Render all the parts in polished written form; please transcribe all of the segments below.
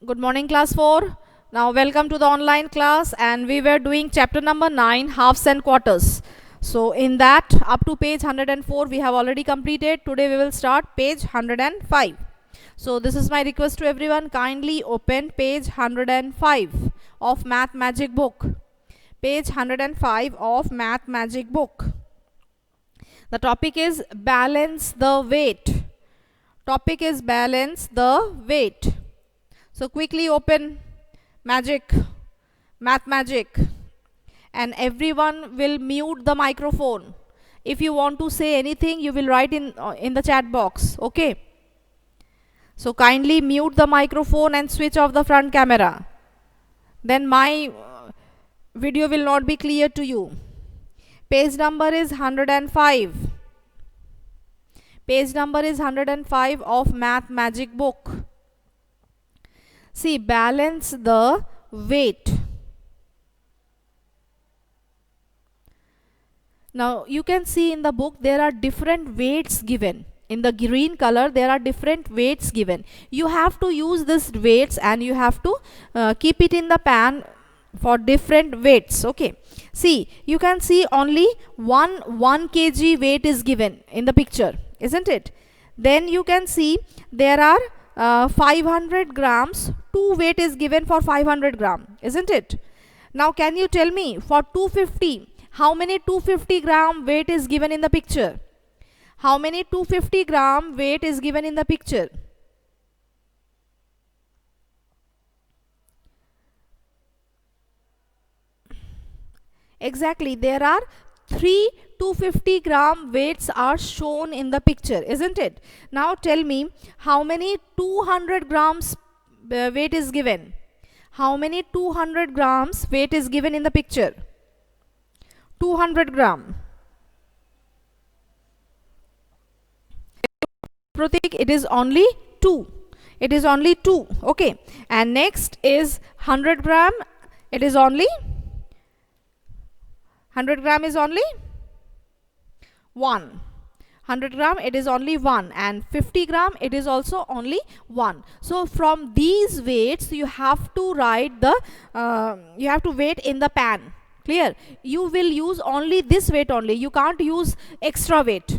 Good morning, class 4. Now, welcome to the online class, and we were doing chapter number 9, halves and quarters. So, in that, up to page 104, we have already completed. Today, we will start page 105. So, this is my request to everyone. Kindly open page 105 of Math Magic book. Page 105 of Math Magic book. The topic is balance the weight. Topic is balance the weight. So quickly open Math Magic, and everyone will mute the microphone. If you want to say anything, you will write in the chat box. Okay. So kindly mute the microphone and switch off the front camera. Then my video will not be clear to you. Page number is 105. Page number is 105 of Math Magic book. See, balance the weight. Now you can see in the book there are different weights given. In the green color there are different weights given. You have to use these weights and you have to keep it in the pan for different weights. Okay. See, you can see only 1 kg weight is given in the picture, isn't it? Then you can see there are 500 grams, 2 weight is given for 500 gram, isn't it? Now can you tell me for 250, how many 250 gram weight is given in the picture? How many 250 gram weight is given in the picture? Exactly, there are 3 250 gram weights are shown in the picture, isn't it? Now tell me how many 200 grams weight is given. How many 200 grams weight is given in the picture? 200 gram. Pratik, it is only 2. It is only 2. Okay. And next is 100 gram. It is only 100 gram is only 1. 100 gram it is only 1, and 50 gram it is also only 1. So from these weights you have to write the you have to weight in the pan. Clear? You will use only this weight only. You can't use extra weight.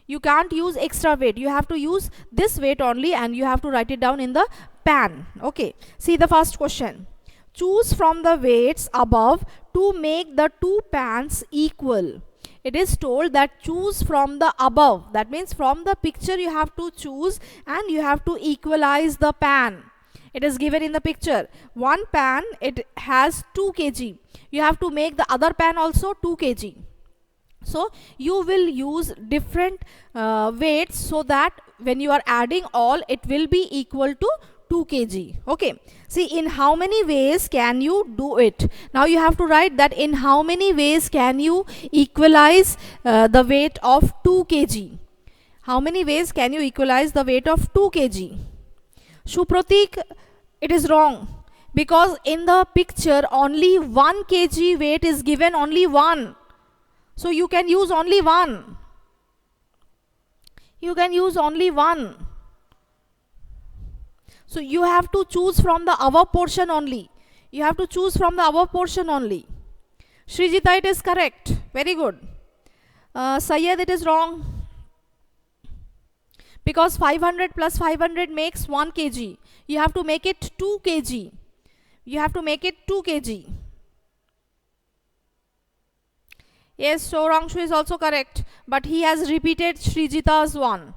You can't use extra weight. You have to use this weight only, and you have to write it down in the pan. Okay. See the first question. Choose from the weights above to make the two pans equal. It is told that choose from the above. That means from the picture you have to choose and you have to equalize the pan. It is given in the picture. One pan, it has 2 kg. You have to make the other pan also 2 kg. So you will use different weights so that when you are adding all, it will be equal to 2 kg. Okay. See, in how many ways can you do it? Now you have to write that in how many ways can you equalize the weight of 2 kg. How many ways can you equalize the weight of 2 kg? Shupratik, it is wrong. Because in the picture only 1 kg weight is given, only 1. So you can use only 1. You can use only 1. So you have to choose from the above portion only. You have to choose from the above portion only. Srijita, it is correct. Very good. Syed, it is wrong. Because 500 plus 500 makes 1 kg. You have to make it 2 kg. You have to make it 2 kg. Yes, so Rangshu is also correct. But he has repeated Srijita's one.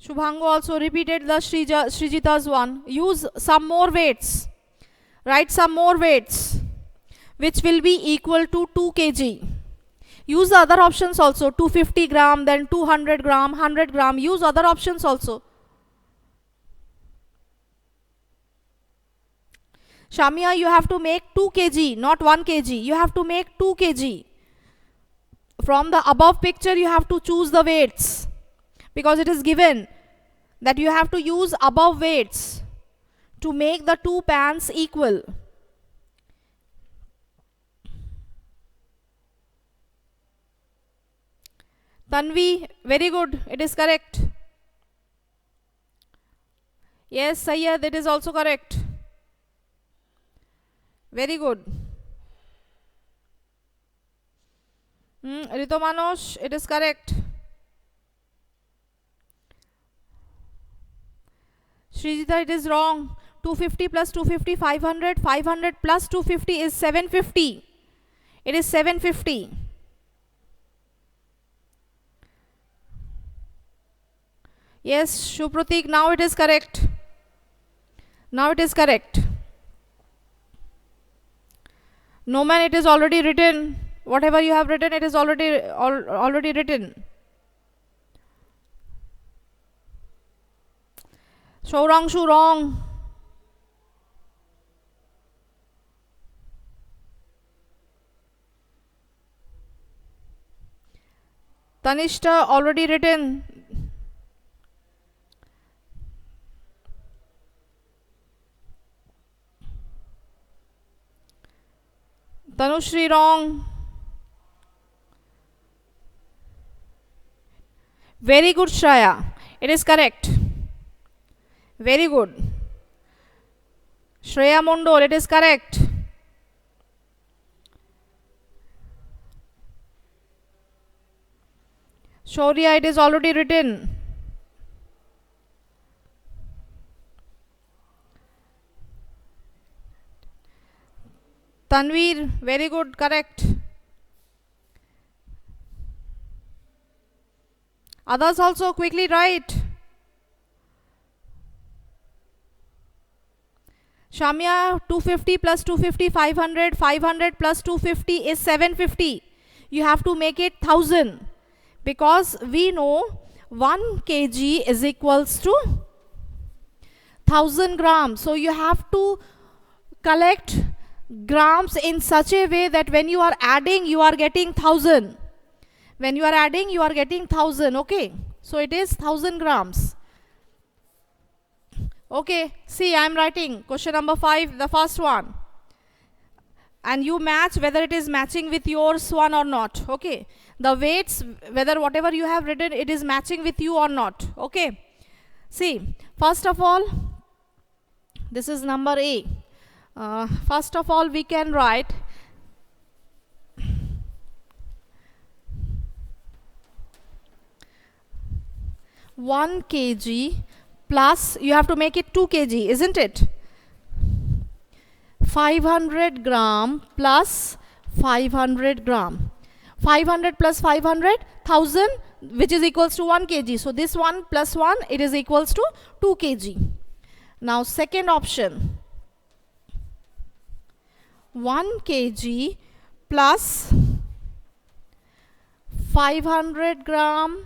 Shubhangu also repeated the Srijita's one. Use some more weights. Write some more weights, which will be equal to 2 kg. Use the other options also. 250 gram, then 200 gram, 100 gram. Use other options also. Shamia, you have to make 2 kg, not 1 kg. You have to make 2 kg. From the above picture, you have to choose the weights. Because it is given that you have to use above weights to make the two pans equal. Tanvi, very good. It is correct. Yes, Sayyad, it is also correct. Very good. Rito Manosh, it is correct. Srijita, it is wrong. 250 plus 250, 500. 500 plus 250 is 750. It is 750. Yes, Shupratik, now it is correct. Now it is correct. No man, it is already written. Whatever you have written, it is already written. Shourangshu, wrong. Tanishta, already written. Tanushri, wrong. Very good, Shreya. It is correct. Very good. Shreya Mondol, it is correct. Shaurya, it is already written. Tanveer, very good, correct. Others also quickly write. Shamya, 250 plus 250, 500. 500 plus 250 is 750. You have to make it 1000. Because we know 1 kg is equals to 1000 grams. So you have to collect grams in such a way that when you are adding, you are getting 1000. When you are adding, you are getting 1000. Okay. So it is 1000 grams. Okay. See, I am writing question number 5, the first one. And you match whether it is matching with yours one or not. Okay. The weights, whether whatever you have written, it is matching with you or not. Okay. See, first of all, this is number A. First of all, we can write 1 kg plus, you have to make it 2 kg, isn't it? 500 gram plus 500 gram. 500 plus 500, 1000, which is equals to 1 kg. So this 1 plus 1, it is equals to 2 kg. Now second option, 1 kg plus 500 gram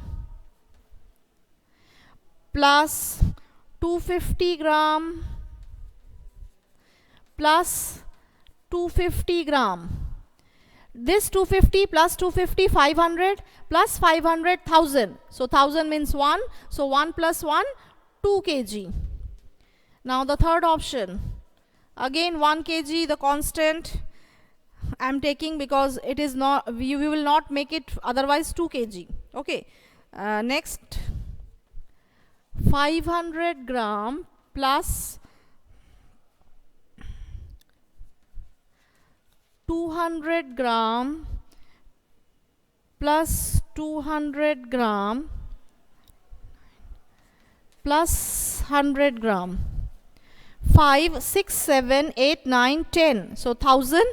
plus 250 gram plus 250 gram. This 250 plus 250, 500 plus 500, 1000. So 1000 means 1. So 1 plus 1, 2 kg. Now the third option, again 1 kg, the constant I am taking because it is not, we will not make it otherwise 2 kg. Okay. Next, 500 gram plus 200 gram plus 200 gram plus 100 gram. 5, 6, 7, 8, 9, 10. So 1000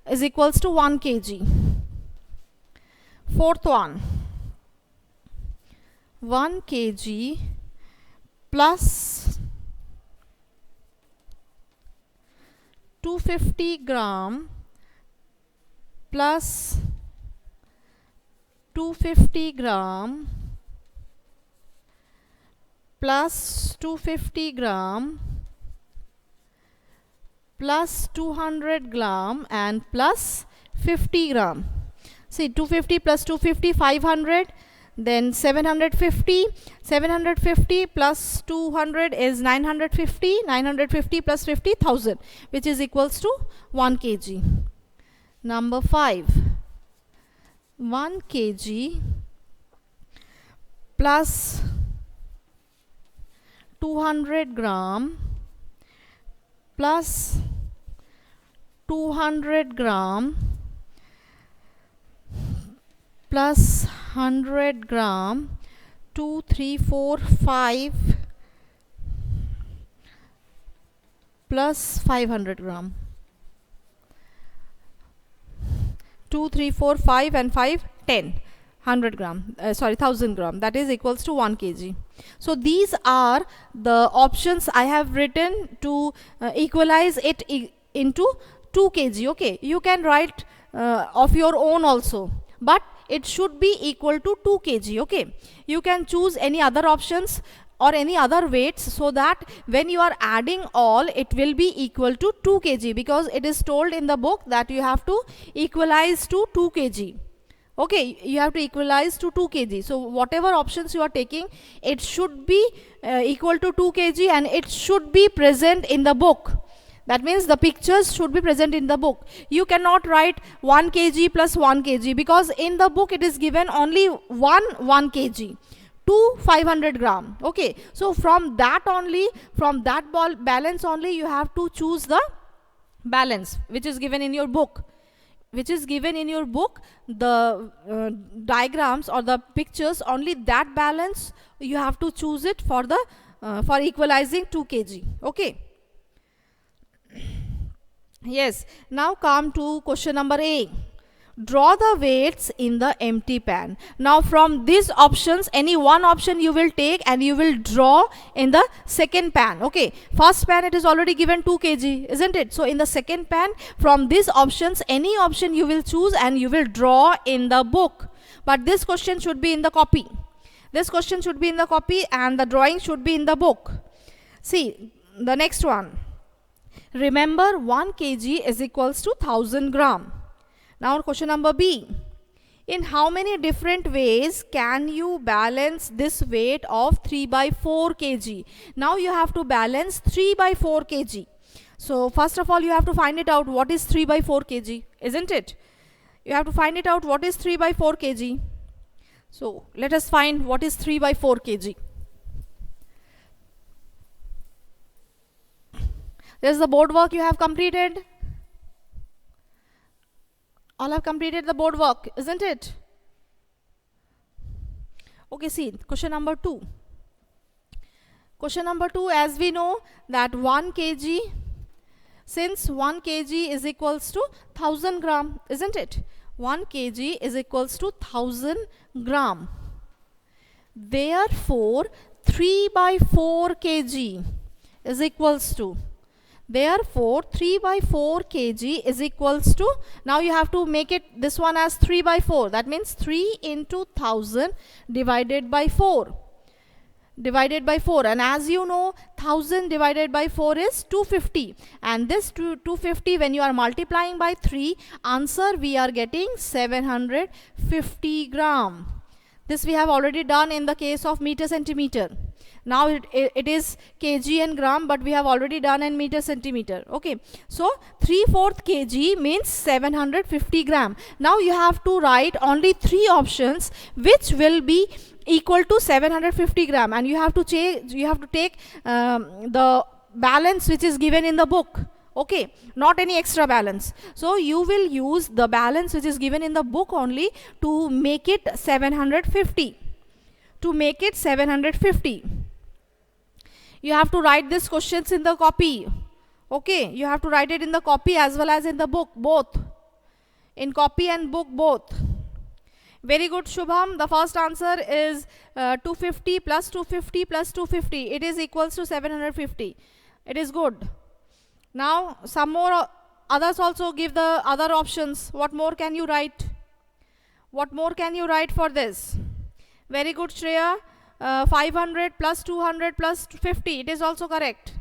is equals to 1 kg. Fourth one, 1 kg plus 250 gram plus 250 gram plus 250 gram plus 200 gram and plus 50 gram. See, 250 plus 250, 500, then 750. 750 plus 200 is 950. 950 plus 50, 1000, which is equals to 1 kg. Number 5, 1 kg plus 200 gram plus 200 gram plus 100 gram, 2, 3, 4, 5 plus 500 gram. 2, 3, 4, 5 and 5, 10. 100 gram, sorry, 1000 gram, that is equals to 1 kg. So these are the options I have written to equalize it into 2 kg. Okay, you can write of your own also, but it should be equal to 2 kg. Okay, you can choose any other options or any other weights, so that when you are adding all, it will be equal to 2 kg, because it is told in the book that you have to equalize to 2 kg. Okay, you have to equalize to 2 kg. So whatever options you are taking, it should be equal to 2 kg, and it should be present in the book. That means the pictures should be present in the book. You cannot write 1 kg plus 1 kg, because in the book it is given only 1 kg to 500 gram. Okay, so from that only, from that balance only, you have to choose the balance which is given in your book. Which is given in your book, the diagrams or the pictures, only that balance you have to choose it for the for equalizing 2 kg. Okay. Yes, now come to question number A. Draw the weights in the empty pan. Now from these options, any one option you will take and you will draw in the second pan. Okay, first pan it is already given 2 kg, isn't it? So in the second pan, from these options, any option you will choose and you will draw in the book. But this question should be in the copy. This question should be in the copy and the drawing should be in the book. See, the next one. Remember, 1 kg is equals to 1000 gram. Now question number B. In how many different ways can you balance this weight of 3 by 4 kg? Now you have to balance 3 by 4 kg. So first of all, you have to find it out what is 3 by 4 kg, isn't it? You have to find it out what is 3 by 4 kg. So let us find what is 3 by 4 kg. This is the board work you have completed. All have completed the board work, isn't it? Okay, see, question number 2. Question number 2, as we know that 1 kg, since 1 kg is equals to 1000 gram, isn't it? 1 kg is equals to 1000 gram. Therefore, 3 by 4 kg is equals to, therefore 3 by 4 kg is equals to, now you have to make it this one as 3 by 4. That means 3 into 1000 divided by 4. Divided by 4, and as you know, 1000 divided by 4 is 250, and this 250, when you are multiplying by 3, answer we are getting 750 gram. This we have already done in the case of meter centimeter. Now it is kg and gram, but we have already done in meter centimeter. Okay, so 3/4 kg means 750 gram. Now you have to write only 3 options which will be equal to 750 gram, and you have to take the balance which is given in the book. Okay, not any extra balance. So you will use the balance which is given in the book only to make it 750. To make it 750. You have to write these questions in the copy. Okay, you have to write it in the copy as well as in the book, both. In copy and book, both. Very good, Shubham. The first answer is 250 plus 250 plus 250. It is equals to 750. It is good. Now, some more others also give the other options. What more can you write? What more can you write for this? Very good, Shreya. 500 plus 200 plus 50. It is also correct.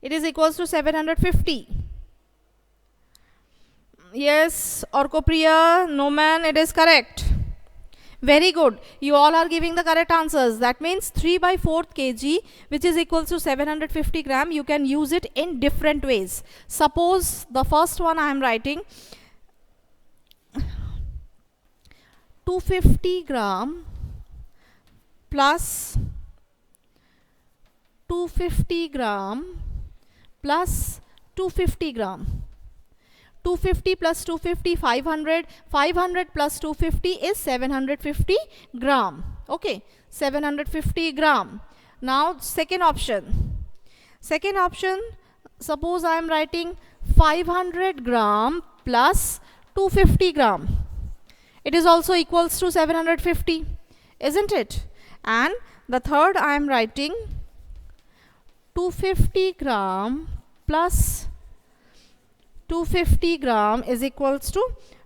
It is equals to 750. Yes, Orkopriya, no man, it is correct. Very good. You all are giving the correct answers. That means 3 by 4 kg, which is equals to 750 gram. You can use it in different ways. Suppose the first one I am writing 250 gram plus 250 gram plus 250 gram. 250 plus 250, 500. 500 plus 250 is 750 gram. Okay, 750 gram. Now second option. Second option, suppose I am writing 500 gram plus 250 gram. It is also equals to 750, isn't it? And the third I am writing 250 gram plus 250 gram is equals to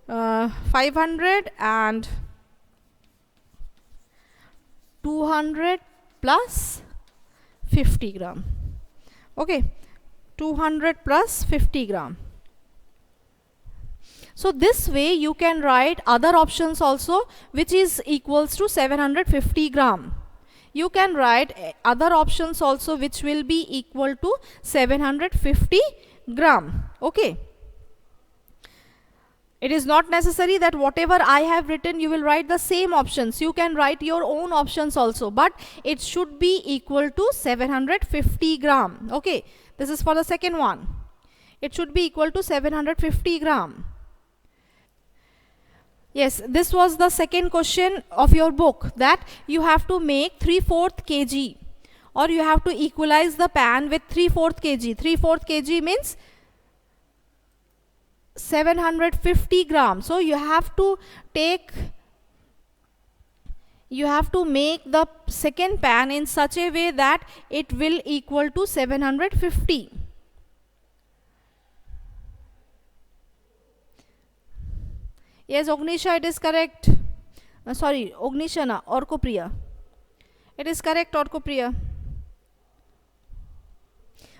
500 and 200 plus 50 gram. Okay, 200 plus 50 gram. So this way you can write other options also, which is equals to 750 gram. You can write other options also which will be equal to 750 gram. Okay. It is not necessary that whatever I have written you will write the same options. You can write your own options also, but it should be equal to 750 gram. Okay, this is for the second one. It should be equal to 750 gram. Yes, this was the second question of your book, that you have to make 3/4 kg, or you have to equalize the pan with 3/4 kg. 3/4 kg means 750 grams. So you have to make the second pan in such a way that it will equal to 750. Yes, Ognisha, it is correct. Sorry, Ognisha na, Orkopriya. It is correct, Orkopriya.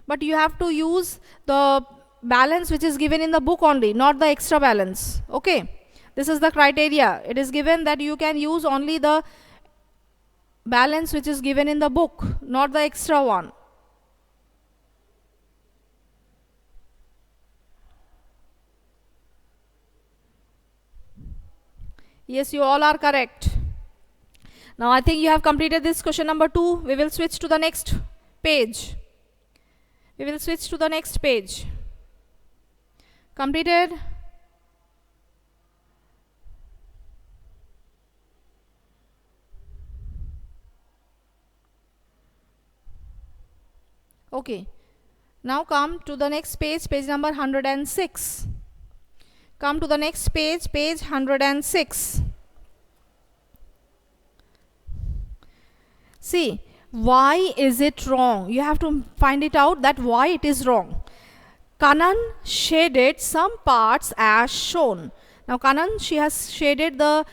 But you have to use the balance which is given in the book only, not the extra balance. Okay, this is the criteria. It is given that you can use only the balance which is given in the book, not the extra one. Yes, you all are correct. Now I think you have completed this question number 2. We will switch to the next page. We will switch to the next page. Completed? Okay. Now come to the next page, page number 106. Come to the next page, page 106. See, why is it wrong? You have to find it out, that why it is wrong. Kanan shaded some parts as shown. Now Kanan, she has shaded the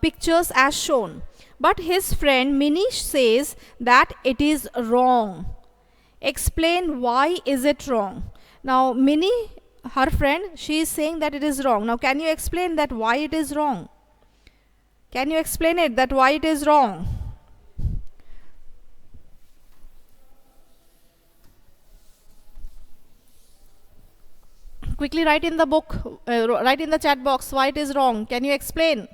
pictures as shown. But his friend Minish says that it is wrong. Explain why is it wrong. Now Mini, her friend, she is saying that it is wrong. Now can you explain that why it is wrong? Can you explain it, that why it is wrong? Quickly write in the book, write in the chat box why it is wrong. Can you explain?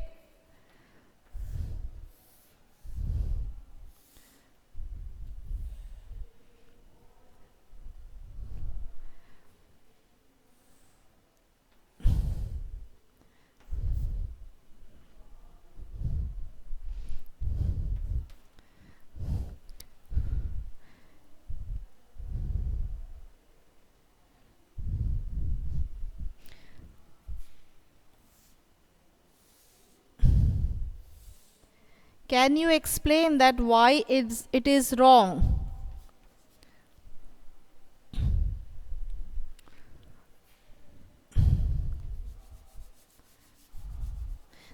Can you explain that why it is wrong?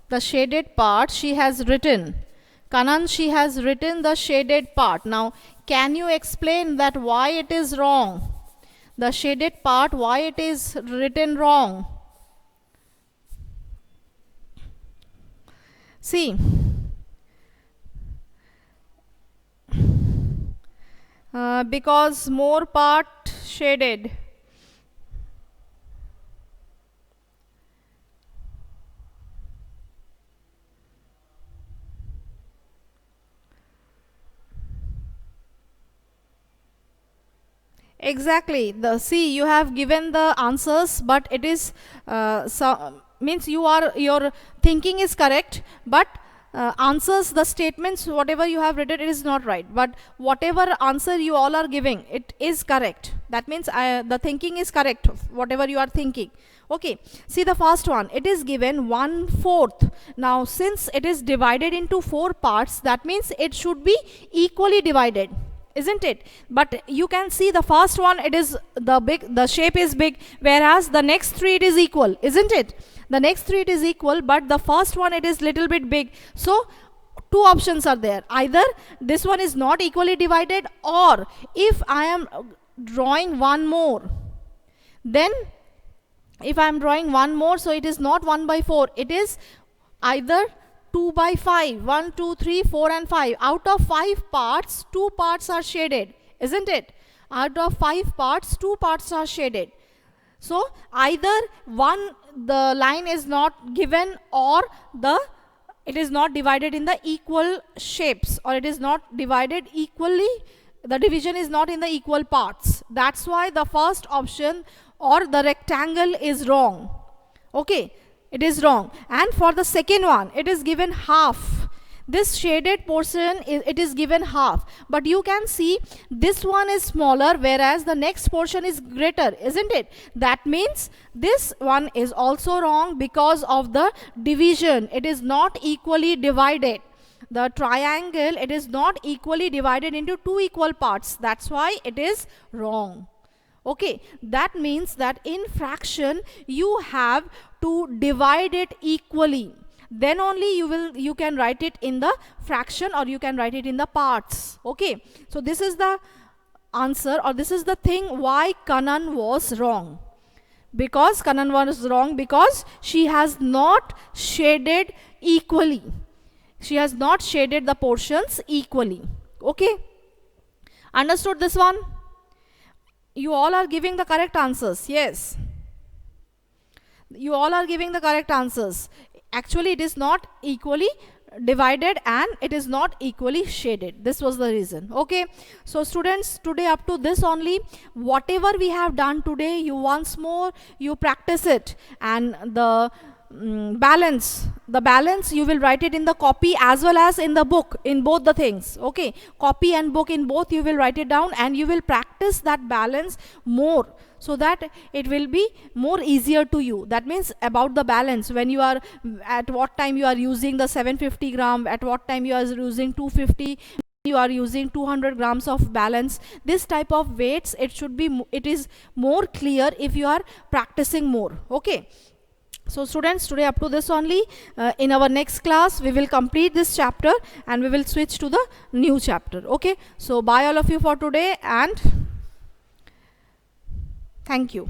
The shaded part she has written. Kanan, she has written the shaded part. Now, can you explain that why it is wrong? The shaded part, why it is written wrong? See, because more part shaded. Exactly. The see, you have given the answers, but it is means your thinking is correct, but answers, the statements, whatever you have written, it is not right. But whatever answer you all are giving, it is correct. That means the thinking is correct. Whatever you are thinking. Okay. See the first one. It is given 1/4. Now, since it is divided into 4 parts, that means it should be equally divided, isn't it? But you can see the first one, it is the shape is big, whereas the next 3 it is equal, isn't it? The next 3 it is equal, but the first one it is little bit big. So 2 options are there. Either this one is not equally divided, or if I am drawing one more, then if I am drawing one more, so it is not 1/4, it is either 2/5. 1, 2, 3, 4 and 5. Out of 5 parts, 2 parts are shaded, isn't it? Out of 5 parts, 2 parts are shaded. So either the line is not given, or it is not divided in the equal shapes, or it is not divided equally. The division is not in the equal parts. That's why the first option, or the rectangle, is wrong. Okay. It is wrong. And for the second one, it is given half. This shaded portion, it is given half. But you can see this one is smaller, whereas the next portion is greater, isn't it? That means this one is also wrong because of the division. It is not equally divided. The triangle, it is not equally divided into 2 equal parts. That's why it is wrong. Okay, that means that in fraction you have to divide it equally. Then only you can write it in the fraction, or you can write it in the parts. Okay, so this is the answer, or this is the thing why Kanan was wrong. Because Kanan was wrong because she has not shaded equally. She has not shaded the portions equally. Okay, understood this one? You all are giving the correct answers. Yes, you all are giving the correct answers. Actually, it is not equally divided and it is not equally shaded. This was the reason. Okay, so students, today up to this only. Whatever we have done today, you once more you practice it, and the balance you will write it in the copy as well as in the book, in both the things. Okay, copy and book, in both you will write it down, and you will practice that balance more, so that it will be more easier to you. That means about the balance, when you are, at what time you are using the 750 gram, at what time you are using 250, you are using 200 grams of balance. This type of weights, it is more clear if you are practicing more. Okay, so students, today up to this only. In our next class we will complete this chapter and we will switch to the new chapter. Okay, so bye all of you for today, and thank you.